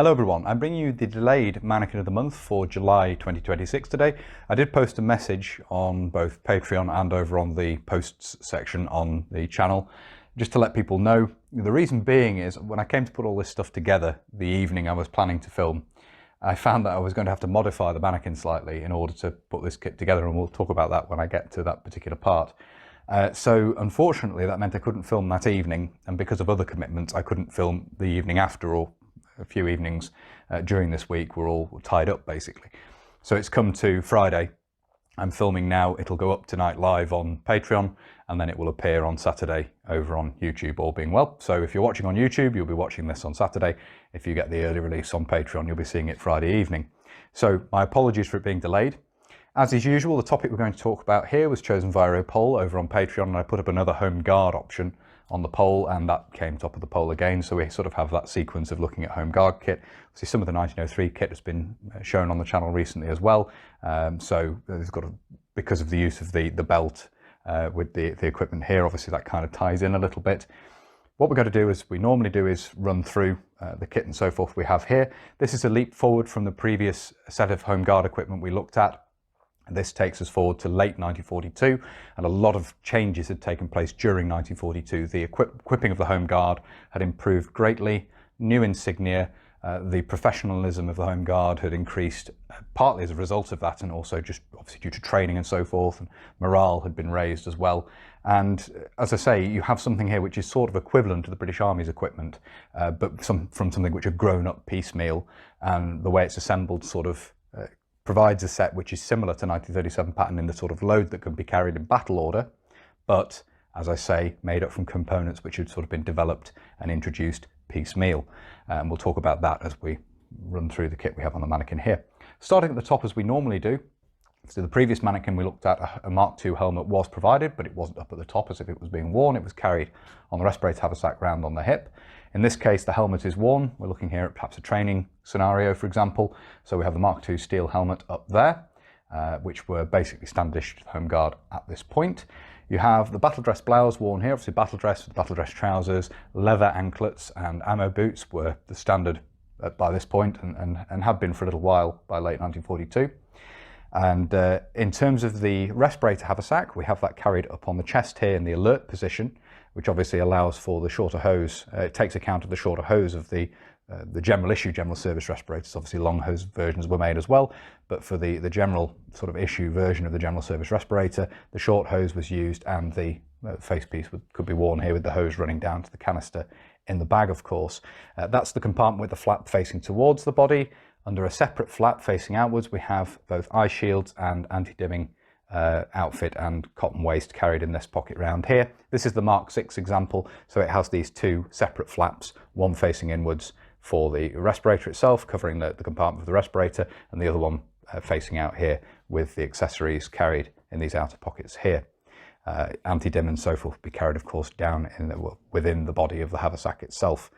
Hello everyone, I'm bringing you the delayed Mannequin of the Month for July 2026 today. I did post a message on both Patreon and over on the posts section on the channel, just to let people know. The reason being is when I came to put all this stuff together the evening I was planning to film, I found that I was going to have to modify the Mannequin slightly in order to put this kit together, and we'll talk about that when I get to that particular part. So unfortunately that meant I couldn't film that evening, and because of other commitments I couldn't film the evening after, or a few evenings during this week were all tied up basically. So it's come to Friday. I'm filming now. It'll go up tonight live on Patreon, and then it will appear on Saturday over on YouTube, all being well. So if you're watching on YouTube, you'll be watching this on Saturday. If you get the early release on Patreon, you'll be seeing it Friday evening. So my apologies for it being delayed. As is usual, the topic we're going to talk about here was chosen via a poll over on Patreon, and I put up another home guard option on the poll, and that came top of the poll again. So we sort of have that sequence of looking at home guard kit. See, some of the 1903 kit has been shown on the channel recently as well. So there's got because of the use of the belt with the equipment here, obviously that kind of ties in a little bit. What we're going to do, as we normally do, is run through the kit and so forth we have here. This is a leap forward from the previous set of home guard equipment we looked at. This takes us forward to late 1942, and a lot of changes had taken place during 1942. The equipping of the Home Guard had improved greatly, new insignia, the professionalism of the Home Guard had increased partly as a result of that, and also just obviously due to training and so forth, and morale had been raised as well. And as I say, you have something here which is sort of equivalent to the British Army's equipment, but from something which had grown up piecemeal, and the way it's assembled sort of provides a set which is similar to 1937 pattern in the sort of load that can be carried in battle order, but as I say, made up from components which had sort of been developed and introduced piecemeal. And we'll talk about that as we run through the kit we have on the Mannequin here. Starting at the top as we normally do. So the previous Mannequin we looked at, a Mark II helmet was provided, but it wasn't up at the top as if it was being worn. It was carried on the respirator haversack round on the hip. In this case, the helmet is worn. We're looking here at perhaps a training scenario, for example. So we have the Mark II steel helmet up there, which were basically standard Home Guard at this point. You have the battle dress blouse worn here, obviously battle dress with battle dress trousers, leather anklets and ammo boots were the standard by this point, and have been for a little while by late 1942. And in terms of the respirator haversack, we have that carried up on the chest here in the alert position, which obviously allows for the shorter hose. It takes account of the shorter hose of the general issue general service respirators. Obviously long hose versions were made as well, but for the general sort of issue version of the general service respirator, the short hose was used, and the face piece could be worn here with the hose running down to the canister in the bag, of course. That's the compartment with the flap facing towards the body. Under a separate flap facing outwards, we have both eye shields and anti-dimming outfit and cotton waste carried in this pocket round here. This is the Mark VI example, so it has these two separate flaps, one facing inwards for the respirator itself, covering the compartment of the respirator, and the other one facing out here with the accessories carried in these outer pockets here. Anti-dim and so forth will be carried, of course, down within the body of the haversack itself.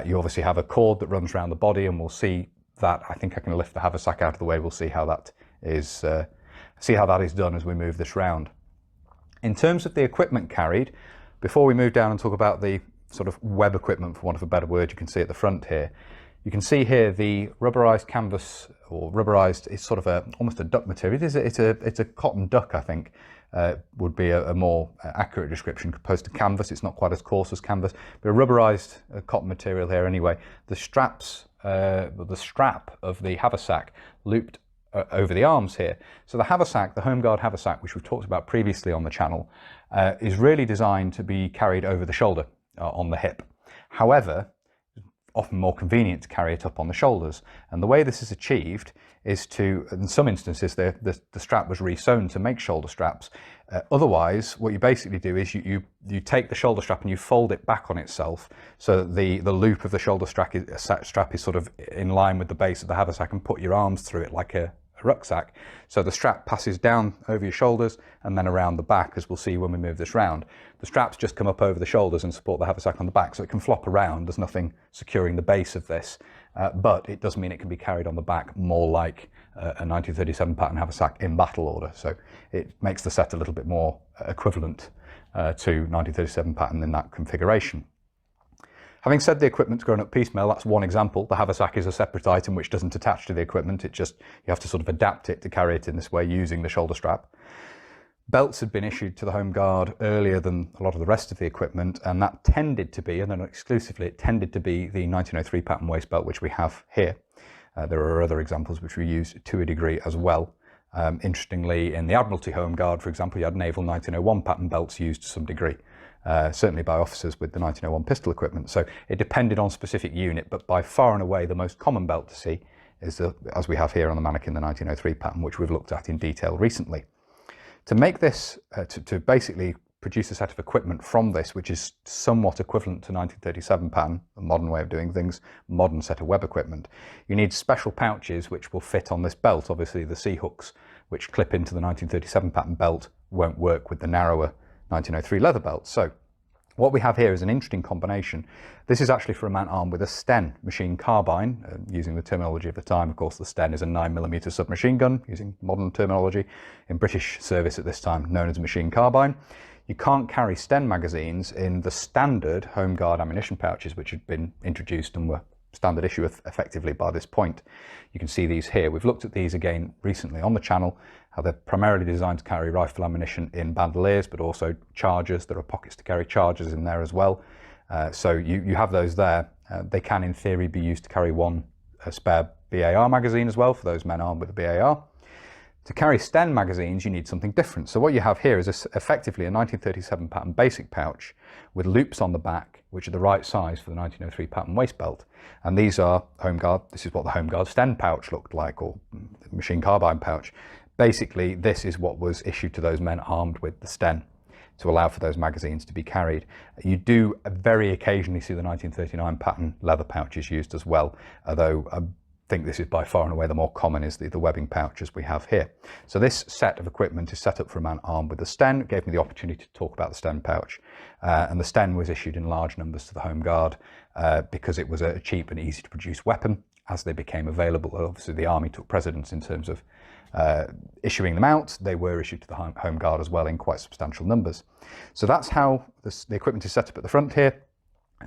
You obviously have a cord that runs around the body, and we'll see that. I think I can lift the haversack out of the way. We'll see how that is done as we move this round. In terms of the equipment carried, before we move down and talk about the sort of web equipment, for want of a better word, you can see at the front here. You can see here the rubberized canvas, or rubberized, it's sort of almost a duck material. It's a cotton duck, I think, would be a more accurate description opposed to canvas. It's not quite as coarse as canvas, but a rubberized cotton material here anyway. The straps, the strap of the haversack looped over the arms here. So the haversack, the Home Guard haversack, which we've talked about previously on the channel, is really designed to be carried over the shoulder on the hip. However, often more convenient to carry it up on the shoulders. And the way this is achieved is to, in some instances, the strap was re-sewn to make shoulder straps. Otherwise, what you basically do is you take the shoulder strap and you fold it back on itself, so that the loop of the shoulder strap is sort of in line with the base of the haversack, and put your arms through it like a rucksack. So the strap passes down over your shoulders and then around the back, as we'll see when we move this round. The straps just come up over the shoulders and support the haversack on the back, so it can flop around. There's nothing securing the base of this, but it does mean it can be carried on the back more like a 1937 pattern haversack in battle order. So it makes the set a little bit more equivalent to 1937 pattern in that configuration. Having said the equipment's grown up piecemeal, that's one example. The haversack is a separate item which doesn't attach to the equipment. You have to sort of adapt it to carry it in this way using the shoulder strap. Belts had been issued to the Home Guard earlier than a lot of the rest of the equipment, and that tended to be, and then exclusively, it tended to be the 1903 pattern waist belt, which we have here. There are other examples which we use to a degree as well. Interestingly, in the Admiralty Home Guard, for example, you had naval 1901 pattern belts used to some degree, certainly by officers with the 1901 pistol equipment. So it depended on specific unit, but by far and away the most common belt to see is, as we have here on the Mannequin, the 1903 pattern, which we've looked at in detail recently. To make this, to basically produce a set of equipment from this, which is somewhat equivalent to 1937 pattern, a modern way of doing things, modern set of web equipment, you need special pouches which will fit on this belt. Obviously the C-hooks which clip into the 1937 pattern belt won't work with the narrower 1903 leather belt. So what we have here is an interesting combination. This is actually for a man armed with a Sten machine carbine, using the terminology of the time. Of course, the Sten is a 9mm submachine gun, using modern terminology, in British service at this time, known as a machine carbine. You can't carry Sten magazines in the standard Home Guard ammunition pouches, which had been introduced and were standard issue effectively by this point. You can see these here. We've looked at these again recently on the channel, how they're primarily designed to carry rifle ammunition in bandoliers, but also chargers. There are pockets to carry chargers in there as well. So you have those there. They can, in theory, be used to carry one spare BAR magazine as well for those men armed with a BAR. To carry Sten magazines, you need something different. So what you have here is effectively a 1937 pattern basic pouch with loops on the back, which are the right size for the 1903 pattern waist belt. And these are Home Guard. This is what the Home Guard Sten pouch looked like, or machine carbine pouch. Basically, this is what was issued to those men armed with the Sten to allow for those magazines to be carried. You do very occasionally see the 1939 pattern leather pouches used as well, although I think this is by far and away the more common is the webbing pouch as we have here. So this set of equipment is set up for a man armed with the Sten. It gave me the opportunity to talk about the Sten pouch. And the Sten was issued in large numbers to the Home Guard because it was a cheap and easy to produce weapon. As they became available, obviously the Army took precedence in terms of issuing them out. They were issued to the Home Guard as well in quite substantial numbers. So that's how the equipment is set up at the front here.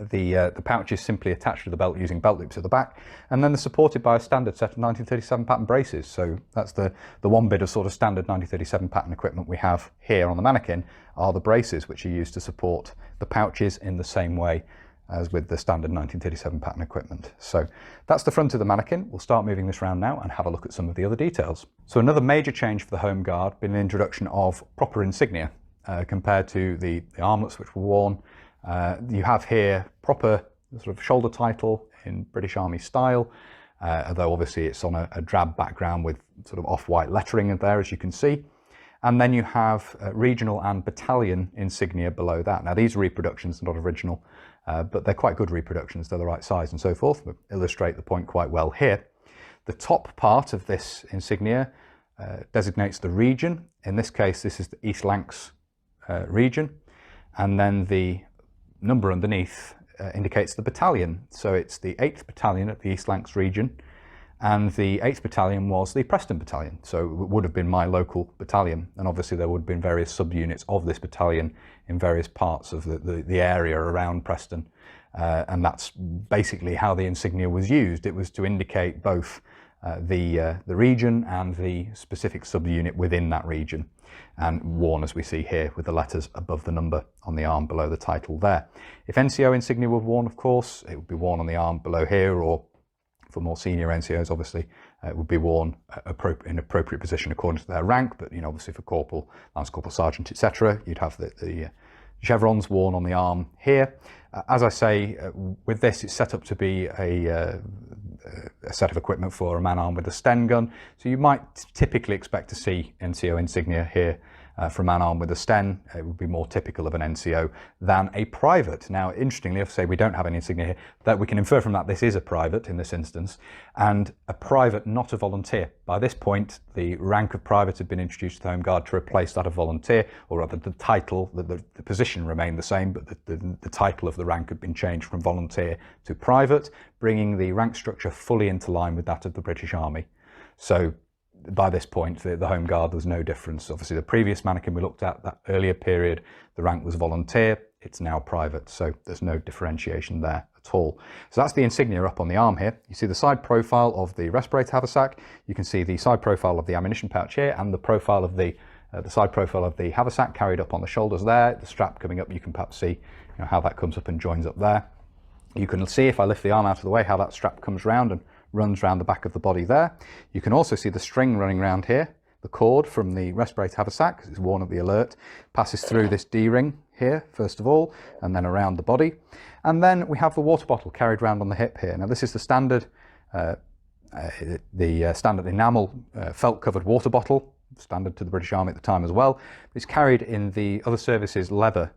The pouch is simply attached to the belt using belt loops at the back, and then they're supported by a standard set of 1937 pattern braces. So that's the one bit of sort of standard 1937 pattern equipment we have here on the Mannequin are the braces, which are used to support the pouches in the same way as with the standard 1937 pattern equipment. So that's the front of the Mannequin. We'll start moving this around now and have a look at some of the other details. So another major change for the Home Guard been the introduction of proper insignia compared to the armlets which were worn. You have here proper sort of shoulder title in British Army style, although obviously it's on a drab background with sort of off-white lettering in there, as you can see. And then you have regional and battalion insignia below that. Now these are reproductions, not original, but they're quite good reproductions. They're the right size and so forth, but illustrate the point quite well here. The top part of this insignia designates the region. In this case, this is the East Lancs region. And then the number underneath indicates the battalion. So it's the 8th Battalion at the East Lancs region, and the 8th Battalion was the Preston Battalion. So it would have been my local battalion, and obviously there would have been various subunits of this battalion in various parts of the area around Preston. And that's basically how the insignia was used. It was to indicate both the region and the specific subunit within that region, and worn as we see here with the letters above the number on the arm below the title there. If NCO insignia were worn, of course, it would be worn on the arm below here, or for more senior NCOs, obviously, it would be worn in appropriate position according to their rank. But obviously for corporal, lance corporal, sergeant, etc., you'd have the chevrons worn on the arm here. As I say, with this, it's set up to be a set of equipment for a man armed with a Sten gun. So you might typically expect to see NCO insignia here for a man armed with a Sten. It would be more typical of an NCO than a private. Now, interestingly, if say we don't have any insignia here, that we can infer from that this is a private in this instance, and a private, not a volunteer. By this point, the rank of private had been introduced to the Home Guard to replace that of volunteer, or rather the title, the position remained the same, but the title of the rank had been changed from volunteer to private, bringing the rank structure fully into line with that of the British Army. So by this point, the Home Guard, was no difference. Obviously, the previous Mannequin we looked at, that earlier period, the rank was volunteer. It's now private, so there's no differentiation there at all. So that's the insignia up on the arm here. You see the side profile of the respirator haversack. You can see the side profile of the ammunition pouch here, and the profile of the side profile of the haversack carried up on the shoulders there. The strap coming up, you can perhaps see how that comes up and joins up there. You can see, if I lift the arm out of the way, how that strap comes round and runs round the back of the body there. You can also see the string running around here. The cord from the respirator haversack, because it's worn at the alert, passes through this D-ring here, first of all, and then around the body. And then we have the water bottle carried around on the hip here. Now this is the standard standard enamel felt-covered water bottle, standard to the British Army at the time as well. It's carried in the other services leather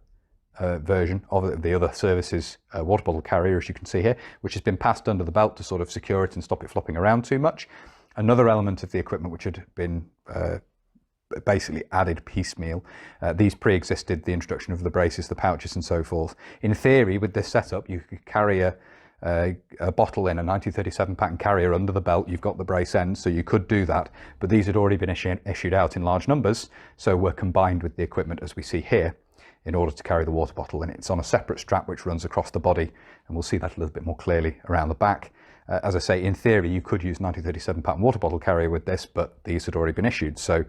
version of the other services water bottle carrier, as you can see here, which has been passed under the belt to sort of secure it and stop it flopping around too much. Another element of the equipment which had been basically added piecemeal. These pre-existed the introduction of the braces, the pouches and so forth. In theory, with this setup, you could carry a bottle in a 1937 pattern carrier under the belt. You've got the brace ends, so you could do that, but these had already been issued out in large numbers, so were combined with the equipment as we see here in order to carry the water bottle. And it's on a separate strap which runs across the body, and we'll see that a little bit more clearly around the back. As I say, in theory, you could use 1937 pattern water bottle carrier with this, but these had already been issued, so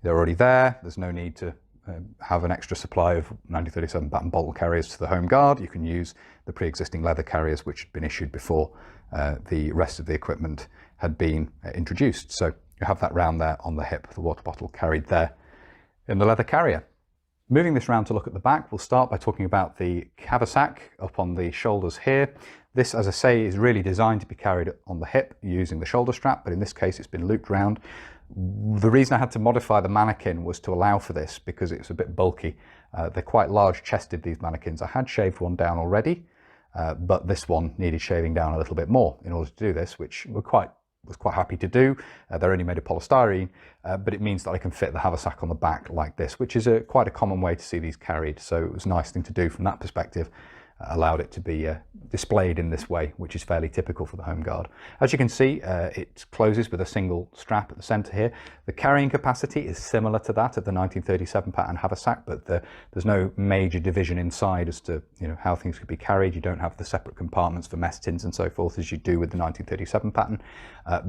they're already there. There's no need to have an extra supply of 1937 pattern bottle carriers to the Home Guard. You can use the pre-existing leather carriers which had been issued before the rest of the equipment had been introduced. So you have that round there on the hip, the water bottle carried there in the leather carrier. Moving this round to look at the back, we'll start by talking about the haversack up on the shoulders here. This, as I say, is really designed to be carried on the hip using the shoulder strap, but in this case it's been looped round. The reason I had to modify the Mannequin was to allow for this because it was a bit bulky. They're quite large chested, these Mannequins. I had shaved one down already, but this one needed shaving down a little bit more in order to do this, which was quite happy to do. They're only made of polystyrene, but it means that I can fit the haversack on the back like this, which is quite a common way to see these carried. So it was a nice thing to do from that perspective. Allowed it to be displayed in this way, which is fairly typical for the Home Guard. As you can see, it closes with a single strap at the centre here. The carrying capacity is similar to that of the 1937 pattern haversack, but there's no major division inside as to how things could be carried. You don't have the separate compartments for mess tins and so forth as you do with the 1937 pattern,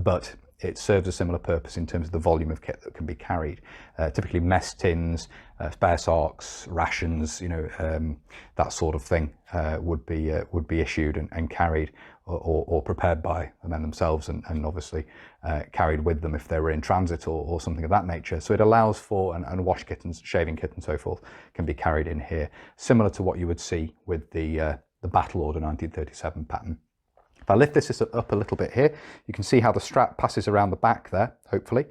but it serves a similar purpose in terms of the volume of kit that can be carried. Typically mess tins, spare socks, rations, that sort of thing would be issued and carried or prepared by the men themselves and obviously carried with them if they were in transit or something of that nature. So it allows for, and wash kit and shaving kit and so forth can be carried in here, similar to what you would see with the Battle Order 1937 pattern. If I lift this up a little bit here, you can see how the strap passes around the back there, hopefully,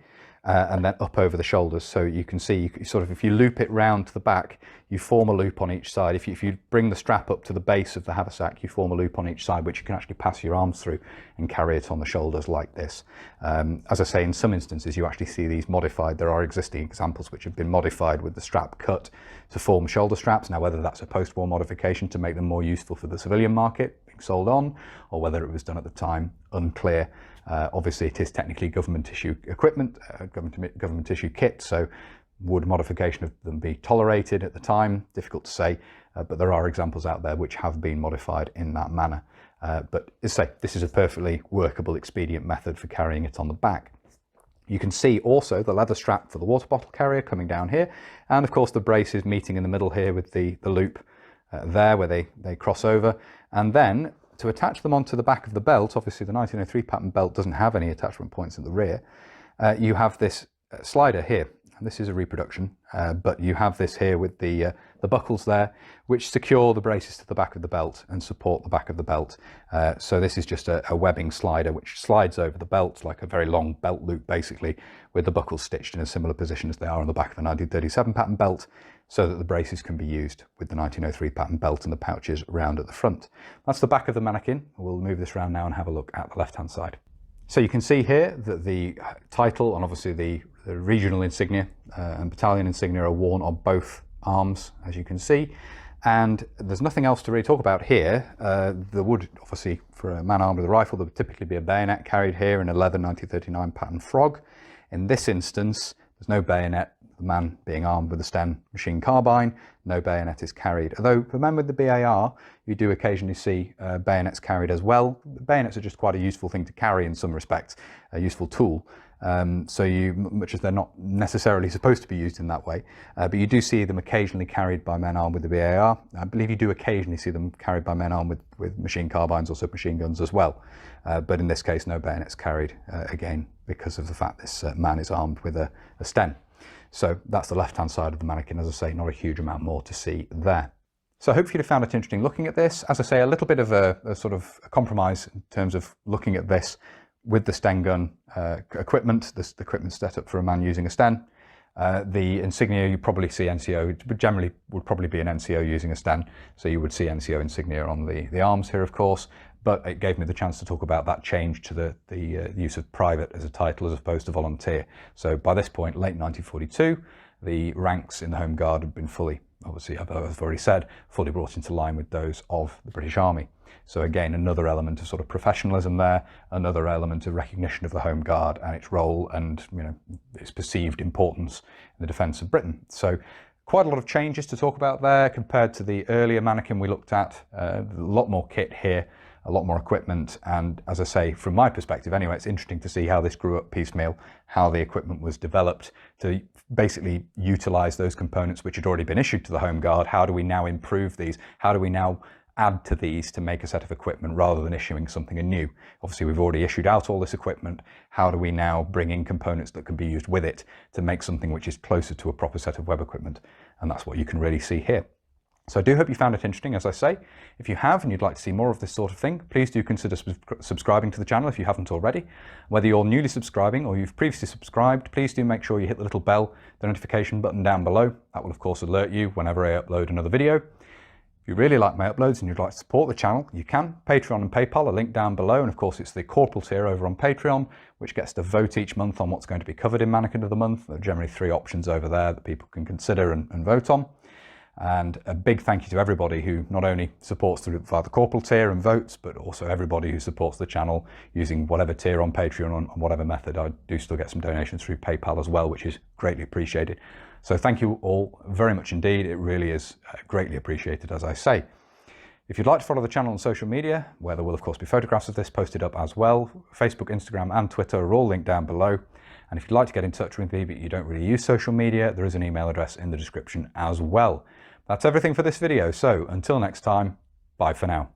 and then up over the shoulders. So you can see, if you loop it round to the back, you form a loop on each side. If you bring the strap up to the base of the haversack, you form a loop on each side, which you can actually pass your arms through and carry it on the shoulders like this. As I say, in some instances, you actually see these modified. There are existing examples which have been modified with the strap cut to form shoulder straps. Now, whether that's a post-war modification to make them more useful for the civilian market, sold on, or whether it was done at the time, unclear. Obviously it is technically government issue equipment, government issue kit, so would modification of them be tolerated at the time? Difficult to say, but there are examples out there which have been modified in that manner. But as I say, this is a perfectly workable, expedient method for carrying it on the back. You can see also the leather strap for the water bottle carrier coming down here, and of course the braces meeting in the middle here with the loop there where they cross over. And then to attach them onto the back of the belt, obviously the 1903 pattern belt doesn't have any attachment points at the rear, you have this slider here. And this is a reproduction, but you have this here with the buckles there, which secure the braces to the back of the belt and support the back of the belt. So this is just a webbing slider which slides over the belt like a very long belt loop, basically, with the buckles stitched in a similar position as they are on the back of the 1937 pattern belt, so that the braces can be used with the 1903 pattern belt and the pouches round at the front. That's the back of the Mannequin. We'll move this round now and have a look at the left-hand side. So you can see here that the title and obviously the regional insignia and battalion insignia are worn on both arms, as you can see. And there's nothing else to really talk about here. There would, obviously, for a man armed with a rifle, there would typically be a bayonet carried here in a leather 1939 pattern frog. In this instance, there's no bayonet. the man being armed with a Sten machine carbine. No bayonet is carried. Although for men with the BAR, you do occasionally see bayonets carried as well. Bayonets are just quite a useful thing to carry in some respects, a useful tool. Much as they're not necessarily supposed to be used in that way, but you do see them occasionally carried by men armed with the BAR. I believe you do occasionally see them carried by men armed with machine carbines or submachine guns as well. But in this case, no bayonets carried, again, because of the fact this man is armed with a Sten. So that's the left-hand side of the Mannequin. As I say, not a huge amount more to see there. So hopefully you found it interesting looking at this. As I say, a little bit of a sort of a compromise in terms of looking at this with the Sten gun equipment, the equipment set up for a man using a Sten. The insignia, you probably see NCO, but generally would probably be an NCO using a Sten. So you would see NCO insignia on the arms here, of course, but it gave me the chance to talk about that change to the use of private as a title as opposed to volunteer. So by this point, late 1942, the ranks in the Home Guard had been fully, obviously, I've already said, fully brought into line with those of the British Army. So again, another element of sort of professionalism there, another element of recognition of the Home Guard and its role and, you know, its perceived importance in the defence of Britain. So quite a lot of changes to talk about there compared to the earlier Mannequin we looked at. A lot more kit here, a lot more equipment, and as I say, from my perspective anyway, it's interesting to see how this grew up piecemeal, how the equipment was developed to basically utilise those components which had already been issued to the Home Guard. How do we now improve these? How do we now add to these to make a set of equipment rather than issuing something anew? Obviously, we've already issued out all this equipment. How do we now bring in components that can be used with it to make something which is closer to a proper set of web equipment? And that's what you can really see here. So I do hope you found it interesting, as I say. If you have and you'd like to see more of this sort of thing, please do consider subscribing to the channel if you haven't already. Whether you're newly subscribing or you've previously subscribed, please do make sure you hit the little bell, the notification button down below. That will of course alert you whenever I upload another video. If you really like my uploads and you'd like to support the channel, you can. Patreon and PayPal are linked down below, and of course it's the corporal tier over on Patreon, which gets to vote each month on what's going to be covered in Mannequin of the Month. There are generally 3 options over there that people can consider and vote on. And a big thank you to everybody who not only supports via the corporal tier and votes, but also everybody who supports the channel using whatever tier on Patreon on whatever method. I do still get some donations through PayPal as well, which is greatly appreciated. So thank you all very much indeed. It really is greatly appreciated, as I say. If you'd like to follow the channel on social media, where there will of course be photographs of this posted up as well, Facebook, Instagram and Twitter are all linked down below. And if you'd like to get in touch with me but you don't really use social media, there is an email address in the description as well. That's everything for this video. So until next time, bye for now.